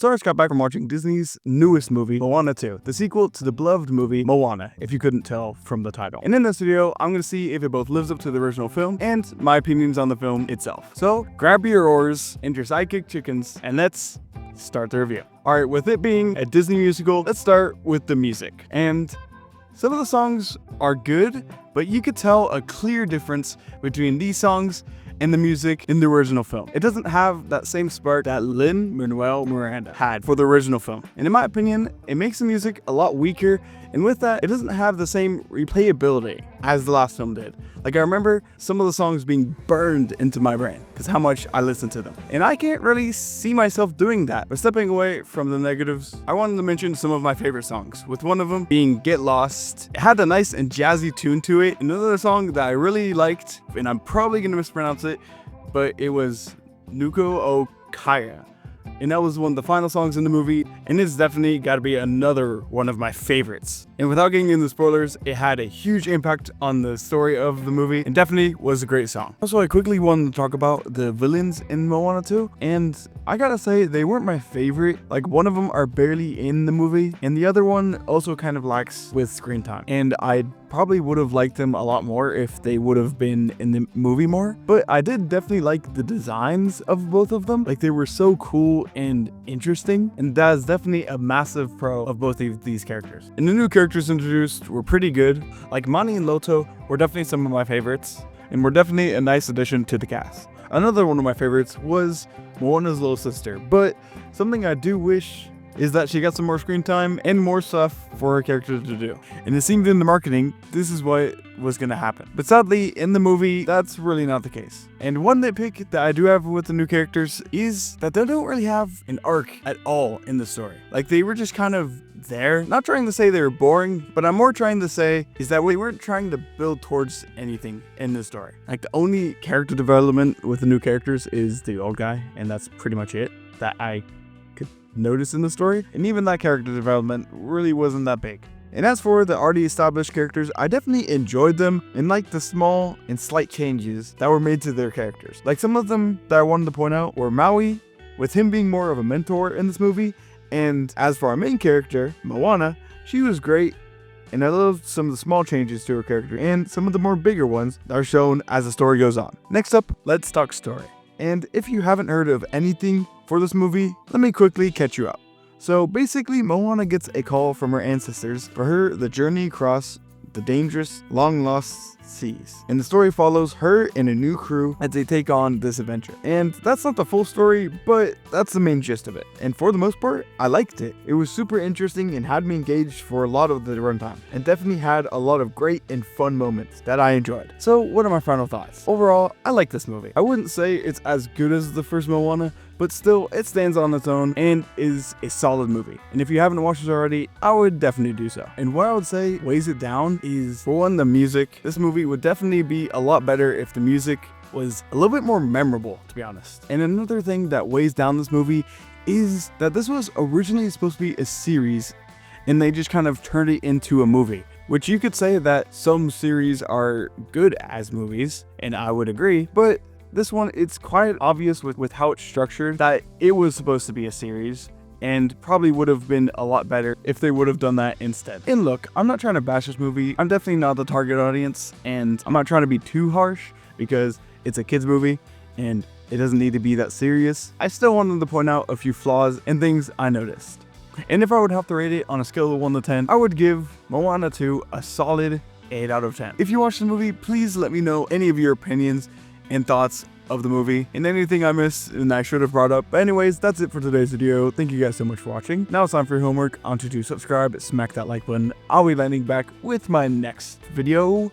So I just got back from watching Disney's newest movie, Moana 2, the sequel to the beloved movie Moana, if you couldn't tell from the title. And in this video, I'm going to see if it both lives up to the original film and my opinions on the film itself. So grab your oars and your sidekick chickens and let's start the review. Alright, with it being a Disney musical, let's start with the music. And some of the songs are good, but you could tell a clear difference between these songs and the music in the original film. It doesn't have that same spark that Lin-Manuel Miranda had for the original film. And in my opinion, it makes the music a lot weaker, and with that, it doesn't have the same replayability as the last film did. Like, I remember some of the songs being burned into my brain because how much I listened to them. And I can't really see myself doing that. But stepping away from the negatives, I wanted to mention some of my favorite songs, with one of them being Get Lost. It had a nice and jazzy tune to it. Another song that I really liked, and I'm probably going to mispronounce it, but it was Nuko o Kaya. And that was one of the final songs in the movie, and it's definitely got to be another one of my favorites. And without getting into spoilers, it had a huge impact on the story of the movie, and definitely was a great song. Also, I quickly wanted to talk about the villains in Moana 2, and I gotta say, they weren't my favorite. Like, one of them are barely in the movie, and the other one also kind of lacks with screen time. And I probably would have liked them a lot more if they would have been in the movie more. But I did definitely like the designs of both of them. Like, they were so cool and interesting, and that is definitely a massive pro of both of these characters. And the new characters introduced were pretty good. Like, Mani and Loto were definitely some of my favorites, and were definitely a nice addition to the cast. Another one of my favorites was Moana's little sister, but something I do wish is that she got some more screen time and more stuff for her character to do. And it seemed in the marketing, this is what was going to happen. But sadly, in the movie, that's really not the case. And one nitpick that I do have with the new characters is that they don't really have an arc at all in the story. Like, they were just kind of there. Not trying to say they were boring, but I'm more trying to say is that we weren't trying to build towards anything in the story. Like, the only character development with the new characters is the old guy, and that's pretty much it that I could notice in the story. And even that character development really wasn't that big. And as for the already established characters, I definitely enjoyed them and liked the small and slight changes that were made to their characters. Like, some of them that I wanted to point out were Maui, with him being more of a mentor in this movie. And as for our main character, Moana, she was great, and I loved some of the small changes to her character and some of the more bigger ones that are shown as the story goes on. Next up, let's talk story. And if you haven't heard of anything for this movie, let me quickly catch you up. So basically, Moana gets a call from her ancestors for her the journey across the dangerous, long-lost seas. And the story follows her and a new crew as they take on this adventure. And that's not the full story, but that's the main gist of it. And for the most part, I liked it. It was super interesting and had me engaged for a lot of the runtime. And definitely had a lot of great and fun moments that I enjoyed. So what are my final thoughts? Overall, I like this movie. I wouldn't say it's as good as the first Moana, but still, it stands on its own and is a solid movie. And if you haven't watched it already, I would definitely do so. And what I would say weighs it down is, for one, the music. This movie would definitely be a lot better if the music was a little bit more memorable, to be honest. And another thing that weighs down this movie is that this was originally supposed to be a series, and they just kind of turned it into a movie. Which you could say that some series are good as movies, and I would agree, but this one, it's quite obvious with how it's structured that it was supposed to be a series, and probably would have been a lot better if they would have done that instead. And look, I'm not trying to bash this movie. I'm definitely not the target audience, and I'm not trying to be too harsh because it's a kids movie and it doesn't need to be that serious. I still wanted to point out a few flaws and things I noticed. And if I would have to rate it on a scale of 1 to 10, I would give Moana 2 a solid 8 out of 10. If you watched the movie, please let me know any of your opinions and thoughts of the movie and anything I missed and I should have brought up. But anyways, that's it for today's video. Thank you guys so much for watching. Now it's time for your homework. On to subscribe, smack that like button. I'll be landing back with my next video